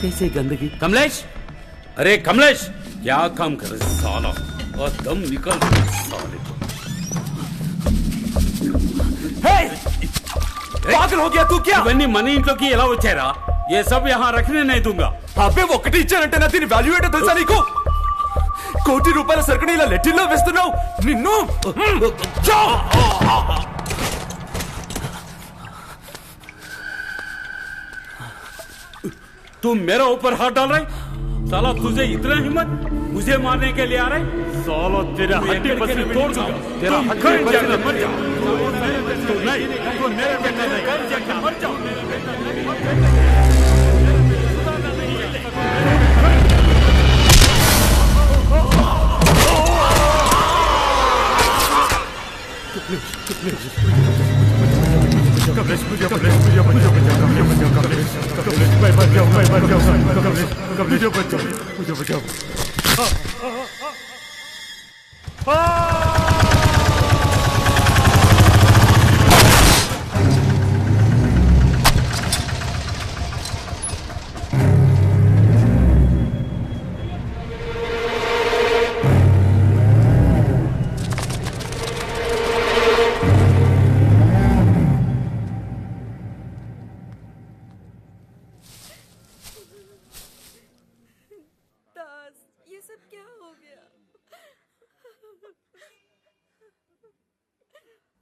कैसे गंदगी? कमलेश, अरे कमलेश, क्या काम कर रहे साला? और दम निकल साले को। पागल हो गया तू क्या? ఇవన్నీ మన ఇంట్లోకి ఎలా వచ్చారా? ये सब यहाँ रखने नहीं दूंगा. అబ్బే ఒకటి ఇచ్చానంటే నా దీని వాల్యూ ఏంటో తెలుసా నీకు? కోటి రూపాయల సరుకుని ఇలా లెట్టిల్లో వేస్తున్నావు నిన్ను. तुम मेरा ऊपर हाथ डाल रहे? साला तुझे इतना हिम्मत मुझे मारने के लिए आ रहे? साला तेरा हड्डी पसली तोड़ दूंगा. तेरा हड्डी पसली मर जा. तू नहीं, तू मेरे बेटे नहीं कर सकता. मर जा.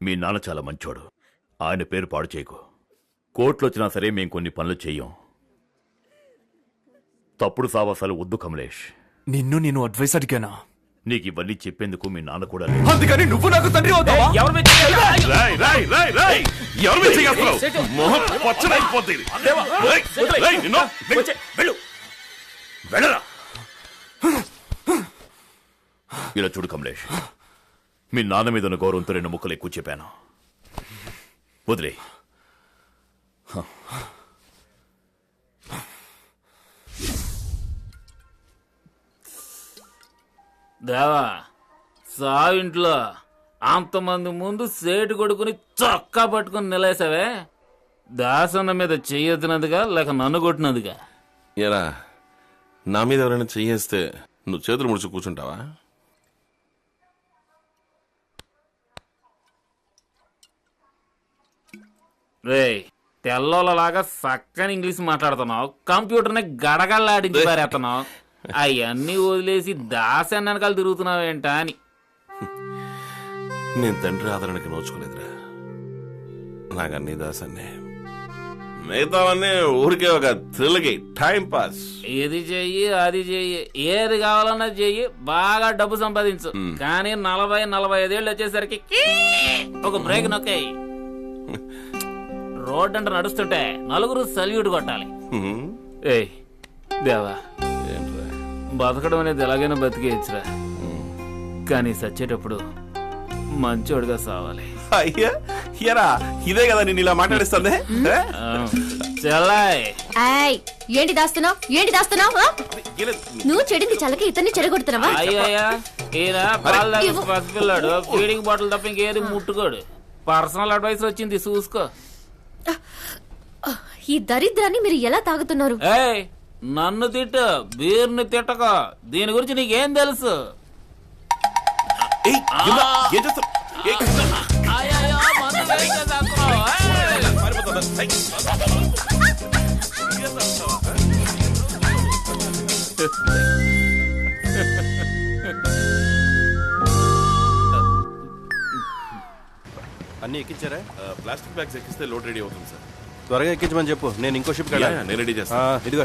మీ నాన్న చాలా మంచోడు. ఆయన పేరు పాడు చేయకు. కోర్టులో వచ్చినా సరే మేం కొన్ని పనులు చెయ్యం. తప్పుడు సావాసాలు వద్దు కమలేష్. నేను అడ్వైస్ అడిగానా? నీకు ఇవన్నీ చెప్పేందుకు మీ నాన్న కూడా అందుకని నువ్వు నాకు తండ్రి అవుతావా? ఇలా చూడు కమలేష్, మీ నాన్న మీద ఉన్న గౌరవంతో 2 ముక్కలు ఎక్కువ చెప్పాను. వదిలే. దేవా, సావింట్లో అంతమంది ముందు సేటు కొడుకుని చొక్కా పట్టుకుని నిలేసావే, దాసన్న మీద చెయ్యొద్దునదిగా లేక నన్ను కొట్టినదిగా? ఎరా, నా మీద ఎవరైనా చెయ్యేస్తే నువ్వు చేతులు ముడుచు కూర్చుంటావా? రే, తెల్లోలలాగా చక్కని ఇంగ్లీష్ మాట్లాడుతున్నావు, కంప్యూటర్ని గడగల్లాడించి పారేస్తున్నావు. అవన్నీ వదిలేసి దాసన్న వెనకాల తిరుగుతున్నావేంటా అని. నేను తండ్రి ఆదరణకి నోచుకోలేదురా. నాకన్నీ దాసన్నే, మిగతావన్నీ ఊరికే ఒక థ్రిల్కి టైం పాస్. ఇది చెయ్యి అది చెయ్యి, ఏది కావాలన్నా చెయ్యి, బాగా డబ్బు సంపాదించు. కానీ 40-45 ఏళ్ళు వచ్చేసరికి ఒక బ్రేక్ నొక్కాయి. రోడ్ అంటే నడుస్తుంటే నలుగురు సల్యూట్ కొట్టాలి. ఏయ్ దేవా, బతకడం అనేది ఎలాగైనా బతికేయచ్చురా, కానీ సచ్చేటప్పుడు మంచోడుగా సావాలి. అయ్యా ఎరా, ఇదే కదా నేను ఇలా మాట్లాడిస్తుంది. ఏంటి దాస్తున్నావు? నువ్వు చెడింది చల్లకి ఇతన్ని చెడగొడుతున్నావా? అయ్యా, ఈయన పాలు తాగే పసిపిల్లాడు, ఫీడింగ్ బాటిల్ తప్ప ఇంకేది ముట్టుకోడు. పర్సనల్ అడ్వైస్ వచ్చింది, చూసుకో. ఈ దరిద్రాన్ని మీరు ఎలా తాగుతున్నారు? ఏయ్, నన్ను తిట్టు, బీర్ని తిట్టక. దీని గురించి నీకేం తెలుసు? అన్ని ఎక్కించారా? ప్లాస్టిక్ బ్యాగ్స్ ఎక్కిస్తే లోడ్ రెడీ అవుతుంది సార్. త్వరగా ఎక్కించమని చెప్పు, నేను ఇంకో షిప్ నేను రెడీ చేస్తాను. ఇదిగో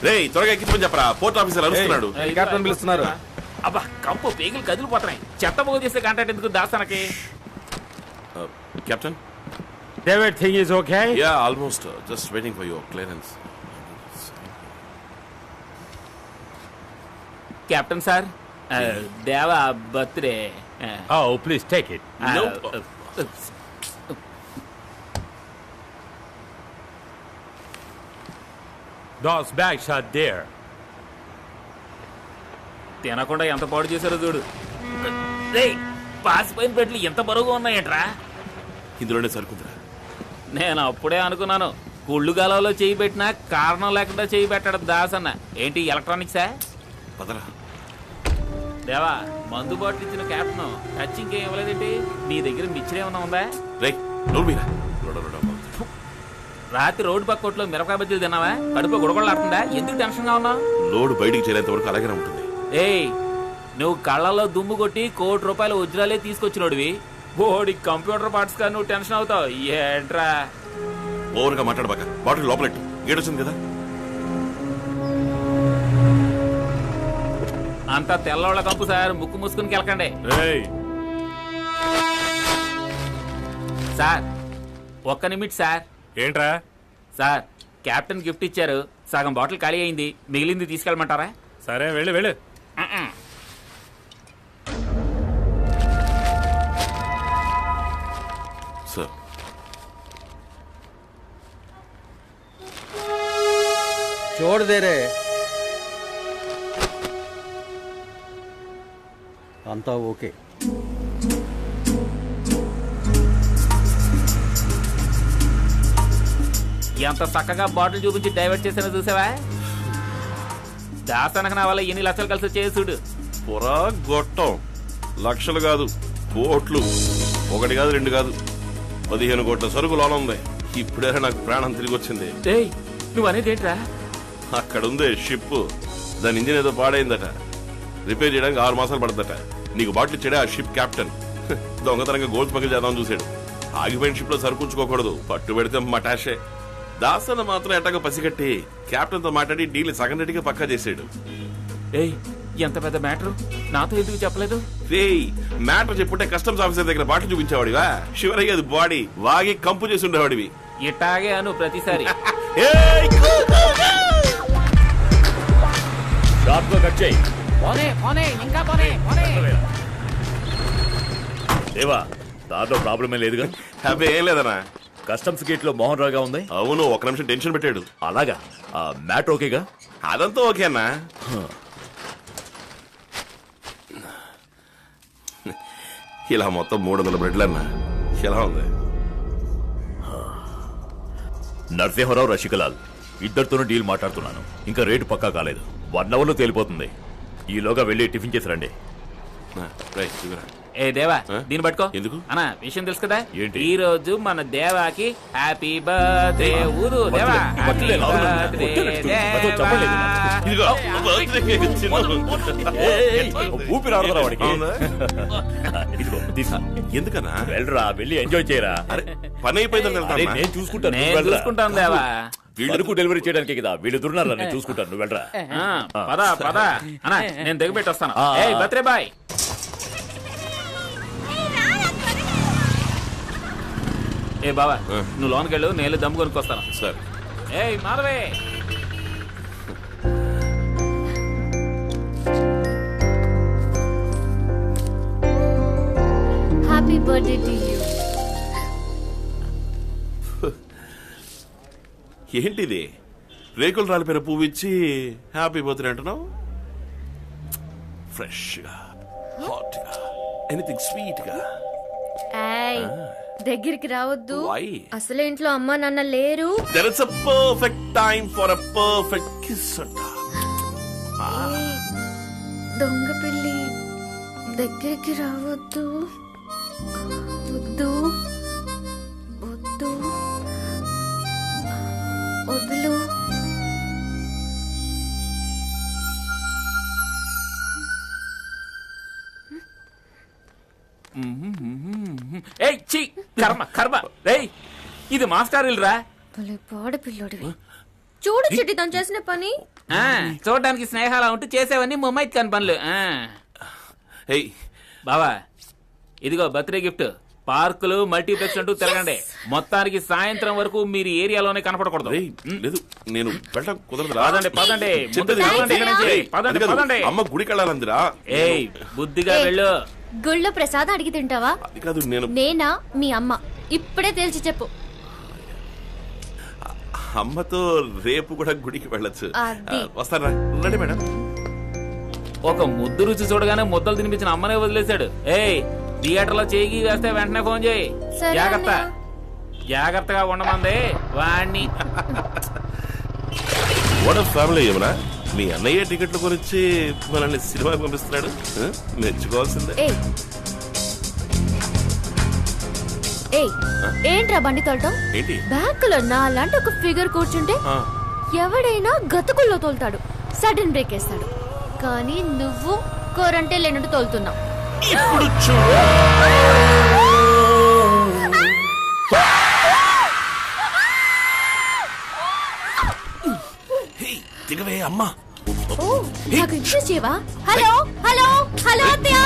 రే, త్వరగా ఎక్కించమని చెప్పరా, పోర్ట్ ఆఫీసర్ అరుస్తున్నాడు. క్యాప్టెన్ పిలుస్తున్నారు. అబ్బా, కంపు పేగులు కదిలిపోతున్నాయి. చెత్త పోగు చేస్తే కాంటాక్ట్ ఎందుకు దాస్తానకి? Captain, everything is okay? Yeah, almost. Just waiting for your clearance. Captain sir, దేవా birthday. Oh, please take it. Nope. Those bags are there. తినకుండా ఎంత పాడు చేశారో చూడు. పాసిపోయిన పెట్లు ఎంత బరువుగా ఉన్నాయంట్రా. ఇందులోనే సరుకుందిరా. నేను అప్పుడే అనుకున్నాను, కుళ్ళు గలలో చేయి పెట్టినా కారణం లేకుండా చేయి పెట్టాడు దాసన్న. ఏంటి ఎలక్ట్రానిక్సా? పదరా. దేవా, మందు బాటిల్ ఇచ్చిన క్యాప్టెన్ టచ్ ఇంకేం ఇవ్వలేదేంటి? నీ దగ్గర మిక్చర్ ఏమన్నా ఉందా? రేయ్ నోరు మీరా. రాత్రి రోడ్డు పక్క కొట్లో మిరపకాయ బజ్జీలు తిన్నావా? కడుపు గుడగొడలాడుతుందా? ఎందుకు టెన్షన్ గా ఉన్నావు? లోడ్ బయటికి చేరేంత వరకు అలాగే ఉంటుంది. ఏయ్, నువ్వు కళ్ళల్లో దుమ్ము కొట్టి ₹1,00,00,000 వజ్రాలే తీసుకొచ్చినోడివి. ఓడి కంప్యూటర్ పార్ట్స్ గా నువ్వు టెన్షన్ అవుతావు ఏంట్రా? ఓవర్గా మాట్లాడబాక. బాటిల్ లోపలెట్టు. గేడొచ్చింది కదా. అంతా తెల్లవాళ్ళ కంపు సార్. ముక్కు మూసుకుని కెలకండి. సార్ ఒక్క నిమిట్ సార్. ఏంట్రా? సార్ కెప్టెన్ గిఫ్ట్ ఇచ్చారు. సగం బాటిల్ ఖాళీ అయింది. మిగిలింది తీసుకెళ్ళమంటారా? సరే వెళ్ళు వెళ్ళు. సార్ छोड़ दे रे అంతా ఓకే. ఎంత చక్కగా బాటిల్ చూపించి డైవర్ట్ చేసినా చూసావా? దాసనకు నా వల్ల ఎన్ని లక్షలు కలిసి వచ్చేది చూడు. పొరా గొట్టం. లక్షలు కాదు, కోట్లు. 1 కాదు 2 కాదు, 15 కోట్ల సరుకు లోన ఉంది. ఇప్పుడే నాకు ప్రాణం తిరిగి వచ్చింది. నువ్వు అనేది ఏంట్రా? అక్కడుంది షిప్. దాని ఇంజిన్ ఏదో పాడైందట. రిపేర్ చేయడానికి 6 మాసాలు పడదట. నీకు బాటిల్ ఇచ్చాడే ఆ షిప్ క్యాప్టెన్. దొంగతనంగా గోల్డ్ స్మగిల్ చేద్దామని చూశాడు. ఆగిపోయిన షిప్ లో సరుకుంచుకోకూడదు, పట్టు పెడితే మటాషే. దాసన్న మాత్రం ఎట్టగా పసిగట్టి కెప్టెన్ తో మాట్లాడి డీల్ సగం రెడ్డిగా పక్కా చేశాడు. ఏయ్, ఎంత పెద్ద మ్యాటర్, నాతో ఎందుకు చెప్పలేదు? రేయ్, మ్యాటర్ చెప్పుంటే కస్టమ్స్ ఆఫీసర్ దగ్గర బాటిల్ చూపించేవాడివా? శివరయ్య అది బాడీ వాగి కంపు చేసి ఉండేవాడివి. ఇట్టాగే అను ప్రతిసారి. దేవా, దాంట్లో ప్రాబ్లం ఏం లేదుగా? అబ్బే ఏం లేదనా. కస్టమ్స్ గేట్ లో మోహన్ రావుగా ఉంది. అవును, 1 నిమిషం టెన్షన్ పెట్టాడు. అలాగా? మ్యాటర్ ఓకేగా? అదంతా ఓకే అన్నా. ఇలా మొత్తం 300 బ్రెడ్లు అన్నా. ఎలా ఉంది? నరసింహరావు, రషికలాల్ ఇద్దరితోనూ డీల్ మాట్లాడుతున్నాను. ఇంకా రేటు పక్కా కాలేదు. 1 అవర్లో తేలిపోతుంది. ఈలోగా వెళ్ళి టిఫిన్ చేసి రండి. ఏ దేవా, ఆ? దీన్ని పట్టుకో. ఎందుకు? అన్నా, విషయం తెలుసు కదా? ఏంటి? ఈ రోజు మన దేవాకి హ్యాపీ బర్త్డే ఊరు. దేవా, హ్యాపీ బర్త్డే చెప్పలేదు. ఇదిగో, ఊపిరి ఆడదురా వాడికి. అవునా? ఇదిగో తీసుకో. ఎందుకన్నా? వెళ్ళరా, వెళ్ళి ఎంజాయ్ చేయరా. అరే, పని అయిపోయిందని అరే, వెళ్తానా? నేను చూసుకుంటాను, నేను నువ్వు వెళ్ళరా. చూసుకుంటాను దేవా. సరుకు డెలివరీ చేయడానికి కదా వీళ్ళు దుర్నారా. నేను చూసుకుంటాను, నువ్వు వెళ్ళరా. పద పద అన్నా, నేను దిగబెట్టి వస్తాను. ఆ, ఆ. ఏయ్ బర్త్డే బాయ్. ఏ బావా, నువ్వు లోనికి వెళ్ళు, నేను దమ్ము కొనుక్కొస్తాను. సరే. ఏయ్ మాధవే. Happy birthday to you. ఏంటిది? రేకులు రాలిపోయిన పువ్వు ఇచ్చి హ్యాపీ బర్త్డే అంటున్నావు? ఫ్రెష్ గా, హాట్ గా, ఎనీథింగ్ స్వీట్ గా. ఏయ్, దగ్గరికి రావద్దు. Why? అసలు ఇంట్లో అమ్మా నాన్న లేరు. There is a perfect time for a perfect kiss అంట. ఏయ్, దొంగ పిల్లి, దగ్గరికి రావద్దు. వద్దు వద్దు, వద్దులు. ఏయ్ ఛీ, కర్మ కర్మ. రేయ్, ఇది మాస్టర్ ఇల్లురా. భలే పాడ పిల్లోడివి. చూడు చిట్టి తను చేసిన పని. చూడడానికి స్నేహాలా ఉంటూ చేసేవన్నీ ముమ్మైత్ కాని పనులు. Hey, బావా, ఇదిగో బర్త్డే గిఫ్ట్. పార్కులు, మల్టీప్లెక్స్ అంటూ తిరగండి. మొత్తానికి సాయంత్రం వరకు మీరు ఏరియాలోనే కనపడకూడదు. రేయ్, లేదు, నేను వెళ్ళడం కుదరదు. పదండి పదండి, ముందు చెప్పేది పదండి, విను. ఇక్కడి నుంచి. రేయ్, పదండి అది కాదు, పదండి. అమ్మ గుడికి వెళ్ళాలందిరా. ఏయ్, బుద్ధిగా ఏయ్, వెళ్ళు. గుళ్ళో ప్రసాదం అడిగి తింటావా? అది కాదు, నేను నేనా మీ అమ్మ? ఇప్పుడే తేల్చి చెప్పు. అమ్మతో రేపు కూడా గుడికి వెళ్ళొచ్చు. అది. వస్తారా? రండి మేడం. ఒక ముద్దు రుచి చూడగానే ముద్దలు తినిపించిన అమ్మనే వదిలేశాడు. ఏయ్, థియేటర్ లో చేయి వేస్తే వెంటనే ఫోన్ చేయి. సరే జాగ్రత్త. అన్నయ్య. జాగ్రత్తగా ఉండమంది వాణ్ణి. వాట్ ఫ్యామిలీ ఏమన్నా మీ అన్నయ్య టికెట్ల గురించి మనల్ని సినిమాకి పంపిస్తున్నాడు. మెచ్చుకోవాల్సిందే. ఏంట్రా బండి తోలటం? ఏంటి బ్యాంక్ లో నాలాంటి ఒక ఫిగర్ కూర్చుంటే ఎవడైనా గతుకుల్లో తోలుతాడు, సడన్ బ్రేక్ వేస్తాడు. కానీ నువ్వు కోరంటే లేనట్టు తోలుతున్నావు. ఇప్పుడు చూడు. దిగవే అమ్మా. ఓ, నాకు ఇంట్రెస్ట్ చేయవా? హలో హలో హలో అత్తయ్య.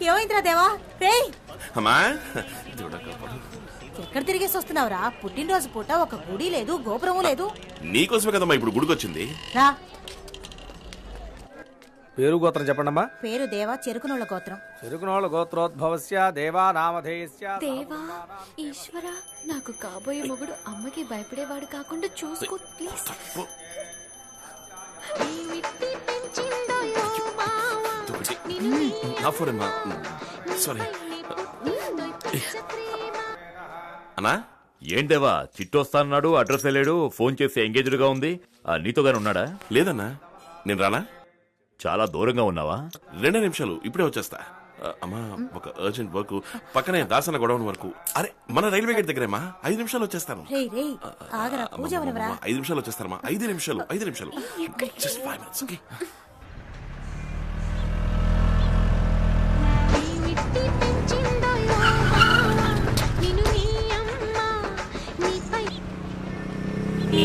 ఏమైందిరా దేవా? రేయ్ అమ్మా ఎక్కడ తిరిగేసి వస్తున్నావురా? పుట్టినరోజు పూట ఒక గుడి లేదు, గోపురము లేదు. నీకోసమే కదమ్మా ఇప్పుడు గుడికొచ్చింది. రా. పేరు గోత్రం చెప్పండమ్మా. పేరు దేవా, చెరుకునోళ్ళ గోత్రం. చెరుకునోళ్ళ గోత్రోద్భవస్య దేవా నామధేయస్య. దేవా ఈశ్వర, నాకు కాబోయే మొగుడు అమ్మకి భయపడేవాడు కాకుండా చూసుకో ప్లీజ్. నా ఫోన్ అమ్మా. సారీ అన్నా. ఏంటేవా చిట్టొస్తాన్నాడు, అడ్రస్ లేడు, ఫోన్ చేసి ఎంగేజ్డ్ గా ఉంది. నీతోగానే ఉన్నాడా? లేదన్నా. నేను రానా? చాలా దూరంగా ఉన్నావా? 2 నిమిషాలు ఇప్పుడే వచ్చేస్తా. అమ్మా ఒక అర్జెంట్ వర్క్ పక్కనే దాసన గొడవన్ వరకు. అరే మన రైల్వే గేట్ దగ్గరేమా. 5 నిమిషాలు వచ్చేస్తాను. ఆగరా, పూజ అవనివ్వరా? 5 నిమిషాలు వచ్చేస్తానమ్మా. 5 నిమిషాలు. Just 5 minutes, okay?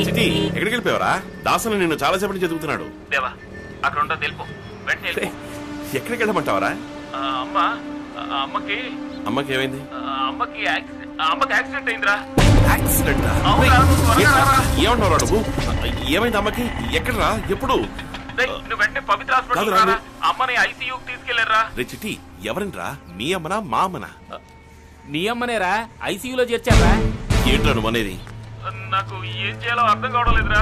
చిట్టి ఎక్కడికి వెళ్ళిపోయావరా? దాసన నిన్ను చాలా సేపటి నుంచి ఎదుగుతున్నాడు. దేవా అక్కడ ఉంటా తెలుపు. వెంటనే ఎక్కడికి వెళ్ళమంటావరా? అమ్మకి ఏమైంది? అమ్మకి యాక్సిడెంట్ అయిందిరా. యాక్సిడెంట్? ఏమంటావు నువ్వు? ఏమైంది అమ్మకి? ఎక్కడరా? ఎప్పుడు? నువ్వు వెంటనే పవిత్ర హాస్పిటల్ అమ్మని ఐసీయూకి తీసుకెళ్లారా. రే చిట్టి, ఎవరినరా? మీ అమ్మనా మా అమ్మనా? నీ అమ్మనేరా ఐసీయూలో చేర్చారా. ఏంట్రా నువ్వు అనేది? నాకు ఏం చేయాలో అర్థం కావడం లేదురా.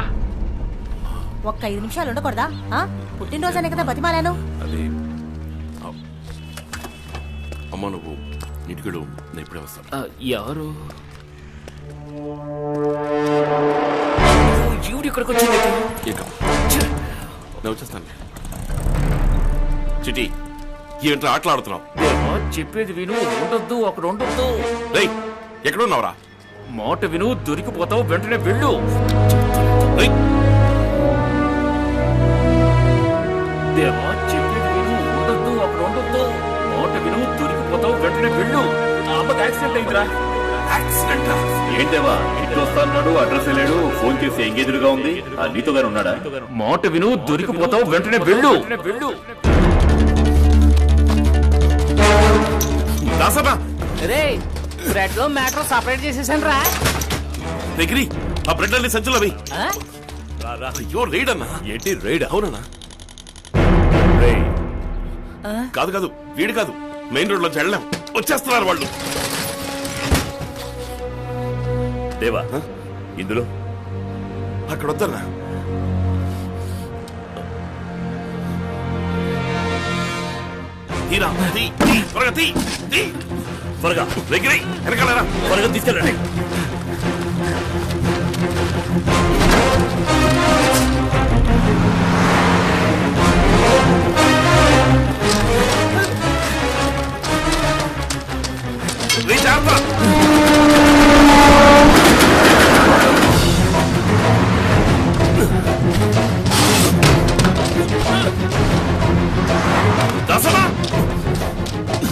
ఒక్క 5 నిమిషాలు ఉండకూడదా? పుట్టినరోజు అనే కదా బతిమాలాను. అది అమ్మ నువ్వు ఇంటికెళ్ళు, నేను ఇప్పుడే వస్తాను. ఎవరు ఇక్కడికి వచ్చింది? నేను వచ్చేస్తాను. చిట్టి ఏంట్రా ఆటలాడుతున్నావు? చెప్పేది విను. ఉండొద్దు, అక్కడ ఉండొద్దు. రేయ్ ఎక్కడున్నావురా? మాట విను, దొరికిపోతావు. వెంటనే వెళ్ళు. దేవా చెప్పేది విను. ఉండొద్దు, అక్కడ ఉండొద్దు. మాట విను, దొరికిపోతావు. వెంటనే వెళ్ళు. అమ్మకి యాక్సిడెంట్ అయిందిరా. యాక్సిడెంట్? ఏంటేవా చిట్టొస్తాన్నాడు, అడ్రస్ లేడు, ఫోన్ చేసి ఎంగేజ్డ్ గా ఉంది. నీతోగానే ఉన్నాడా? మాట విను, దొరికిపోతావు. వెంటనే వెళ్ళు. దాసనా బ్రెడ్ లో మ్యాటర్ సపరేట్ చేసేసాను రా. దగ్గరి ఆ బ్రెడ్ అన్ని సంచులు అవి. అయ్యో రైడ్ అన్నా. ఏంటి రైడ్? అవునన్నా. కాదు వీడు కాదు, మెయిన్ రోడ్ లోంచి వెళ్ళాం. వచ్చేస్తున్నారు వాళ్ళు. దేవా ఇందులో అక్కడ వద్దన్నా. త్వరగా దగ్గర వెనకాలరా. త్వరగా తీసుకెళ్ళండి.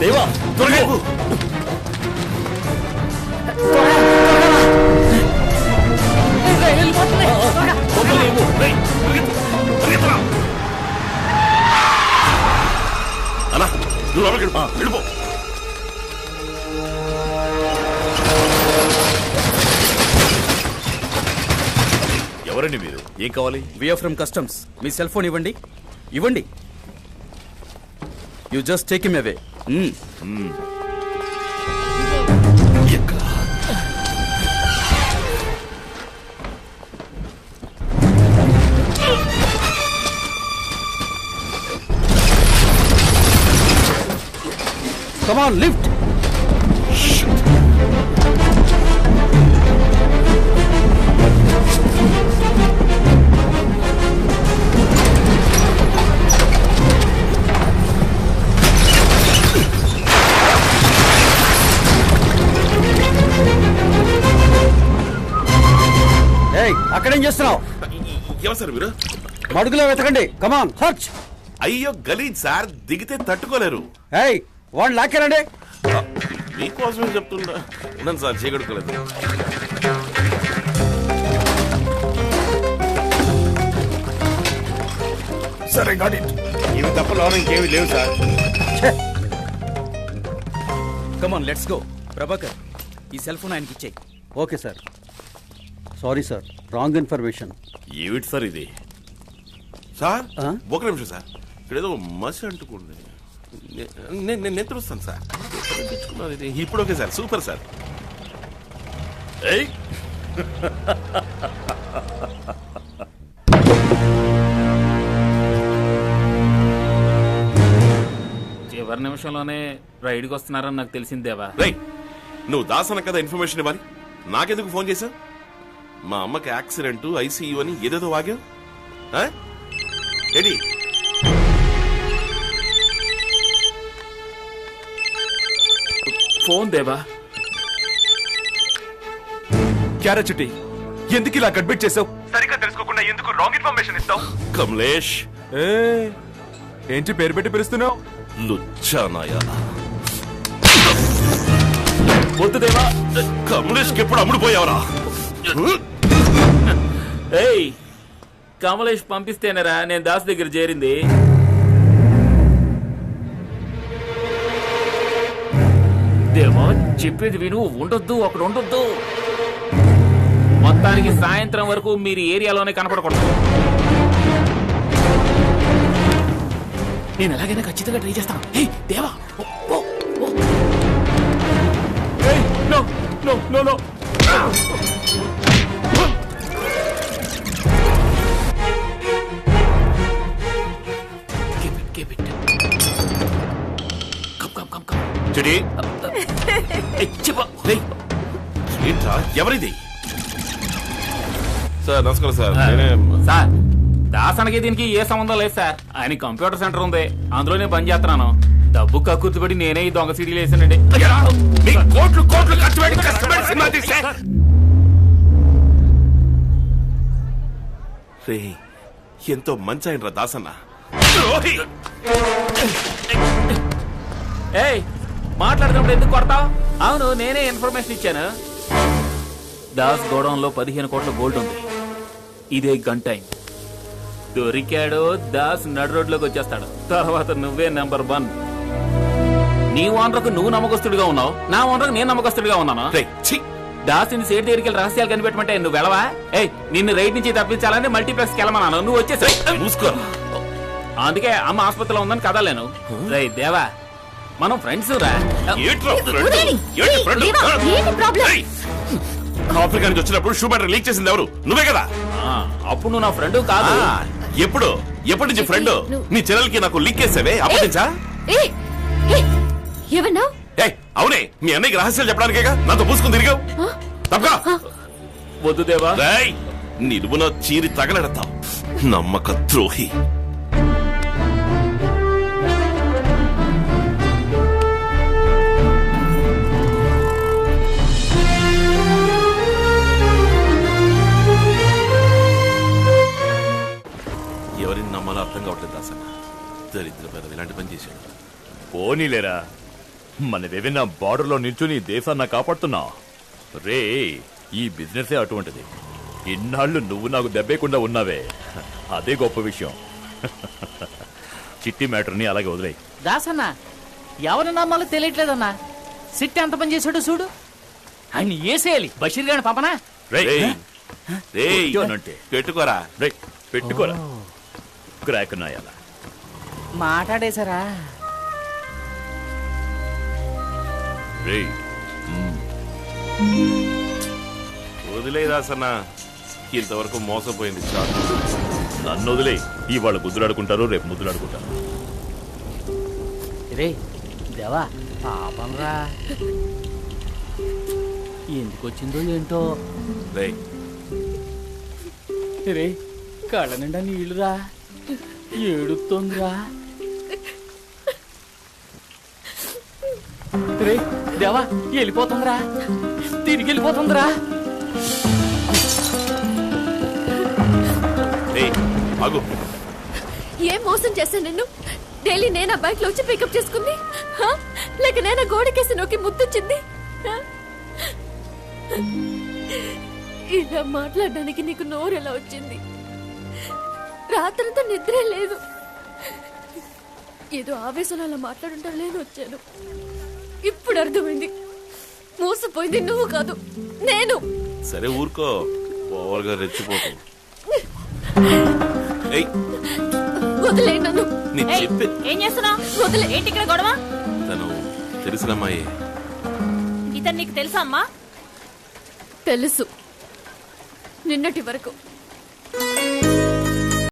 దేవా త్వరగా అన్నా నువ్వు వెళ్ళిపో. ఎవరండి మీరు? ఏం కావాలి? We're from customs. మీ సెల్ ఫోన్ ఇవ్వండి. You just take him away. Come on lift. అక్కడేం చేస్తున్నావు? ఎవరు సార్ మీరు? మడుగులో వెతకండి. Come on search. అయ్యో గలీజ్ సార్, దిగితే తట్టుకోలేరు. ఏయ్ వాడు లాక్కారండి. మీకోసమే చెప్తుండా. ఉన్నాను సార్, చేయగడుకోలేదు. సరే గాడి ఇవి తప్ప లోన ఇంకేమి లేవు sir. Come on let's go. Prabhakar, ఈ సెల్ ఫోన్ ఆయనకి ఇచ్చేయి. Okay sir. Sorry sir, wrong information. ఏమిటి సార్ ఇది? సార్ ఒక నిమిషం సార్, ఇక్కడ ఏదో మసి అంటుకోండి. నేను తెలుస్తాను సార్. ఇప్పుడు ఓకే సార్, సూపర్ సార్. ఏయ్ చివరి నిమిషంలోనే రైడ్కి వస్తున్నారని నాకు తెలిసిందేవా. రైట్, నువ్వు దాసన కదా ఇన్ఫర్మేషన్ ఇవ్వాలి. నాకెందుకు ఫోన్ చేశావు? మా అమ్మకి యాక్సిడెంట్, ఐసీయూ అని ఏదేదో వాగావు. ఏంటి? ఫోన్ దేవా. క్యారా చిట్టి, ఎందుకు ఇలా కడ్బిట్ చేసావు? సరిగ్గా తెలుసుకోకుండా ఎందుకు రాంగ్ ఇన్ఫర్మేషన్ ఇస్తావు? కమలేష్. ఏంటి పేరు పెట్టి పిలుస్తున్నావు? లుచ్చానాయా. వద్దు దేవా. కమలేష్ కి ఎప్పుడు అమ్ముడు పోయావరా? ఏయ్, కమలేష్ పంపిస్తేనేరా నేను దాస్ దగ్గర చేరింది. దేవా చెప్పేది విను, ఉండొద్దు అక్కడ ఉండొద్దు. మొత్తానికి సాయంత్రం వరకు మీరు ఏరియాలోనే కనపడకూడదు. నేను ఎలాగైనా ఖచ్చితంగా ట్రై చేస్తాను. ఏయ్ దేవా, no no no no. Chitti ఏంట్రా, ఎవరిది? సార్ నమస్కారం సార్. సార్ దాసనకి దీనికి ఏ సంబంధం లేదు సార్. ఆయన కంప్యూటర్ సెంటర్ ఉంది, అందులో నేను పని చేస్తున్నాను. డబ్బు కక్కుర్తిపడి నేనే ఈ దొంగ సీడీలు వేసానండి. కోట్లు కోట్లు ఖర్చు పెట్టి కష్టపడి సినిమా తీస్తే రే, ఎంతో మంచి అయినరా దాసన్న. ఏయ్ మాట్లాడుతున్నప్పుడు ఎందుకు కొడతావు? అవును, నేనే ఇన్ఫర్మేషన్ ఇచ్చాను. దాస్ గోడౌన్ లో 15 కోట్ల గోల్డ్ ఉంది. ఇదే గన్ టైం. దొరికాడు దాస్ నడు రోడ్లోకి వచ్చేస్తాడు. తర్వాత నువ్వే నెంబర్ 1. నీ ఓనర్కు నువ్వు నమ్మకస్తుడిగా ఉన్నావు, నా ఓనర్కు నేను నమ్మకస్తుడిగా ఉన్నాను. దాస్ ని సేట్ దగ్గరికి వెళ్ళి రహస్యాలు కనిపెట్టమంటే నువ్వు వెళ్ళవా? ఏయ్ నిన్ను రైట్ నుంచి తప్పించాలని మల్టీప్లెక్స్ కి వెళ్ళమన్నాను, నువ్వు వచ్చేసాయి. అందుకే అమ్మ ఆసుపత్రిలో ఉందని కదలేను. రే దేవా, మనం ఫ్రెండ్స్ రా. ఆఫ్రికా నుంచి వచ్చినప్పుడు షూ బ్యాటరీ లీక్ చేసింది ఎవరు? నువ్వే కదా. అప్పుడు నువ్వు నా ఫ్రెండ్ కాదు. ఎప్పటి నుంచి ఫ్రెండ్? నీ చెల్లెలకి నాకు లీక్ చేసావే అప్పటి నుంచా? అవునే, మీ అన్నయ్యకి రహస్యాలు చెప్పడానికేగా నాతో పూసుకుని తిరిగావు. తప్పగా వద్దు దేవా. నిలువున చీరి తగలెడతావు, నమ్మక ద్రోహి. ఎవరిని నమ్మాలో అర్థం కావట్లేదు దాసన్న. దరిద్ర పేద ఇలాంటి పని చేశాడు. పోనీలేరా, మనదేమైనా బార్డర్లో నిల్చుని దేశాన్ని కాపాడుతున్నా రే. ఈ బిజినెసే అటువంటిది. ఇన్నాళ్ళు నువ్వు నాకు దెబ్బేయకుండా ఉన్నావే, అదే గొప్ప విషయం. చిట్టి మ్యాటర్ని అలాగే వదిలేయి. దాసన్న ఎవరి నమ్మాలో తెలియట్లేదన్నా. సిట్టి ఎంత పని చేశాడు చూడు. ఆయన ఏసేయాలి. బషీర్ గారిని పాపనా? పెట్టుకోరా పెట్టుకోరా క్రాక్ నాయాలా. మాట్లాడేశారా? వదిలే దాసన్న, ఇంతవరకు మోసపోయింది చాలు. నన్ను వదిలే. ఇవాళ గుద్దులాడుకుంటారు, రేపు ముద్దులాడుకుంటారు. రే దేవా, పాపంరా ఎందుకు వచ్చిందో ఏంటో. రేయ్ రే కళ్ళ నిండా నీళ్లురా, ఏడుతోందిరా. రే దేవా వెళ్ళిపోతుందిరా, తిరిగి వెళ్ళిపోతుందిరా. రేయ్ ఆగు. ఏం మోసం చేశాను నిన్ను? డైలీ నేనా బైక్ లో వచ్చి పికప్ చేసుకుంది, లేక నేనా గోడకేసి నొక్కి ముద్దొచ్చింది? ఇలా మాట్లాడడానికి నీకు నోరు ఎలా వచ్చింది? రాత్రంతా నిద్రే లేదు. ఏదో ఆవేశంలో అలా మాట్లాడుంటా లేని వచ్చాను. ఇప్పుడు అర్థమైంది, మోసపోయింది నువ్వు కాదు నేను. సరే ఊరుకో, ఓవర్గా రెచ్చిపోతావు. వదిలే నన్ను. ఏం చేస్తున్నావు? వదిలే. ఏంటి ఇక్కడ గొడవ? తను తెలిసినమ్మాయి. ఇతను నీకు తెలుసా అమ్మా? తెలుసు, నిన్నటి వరకు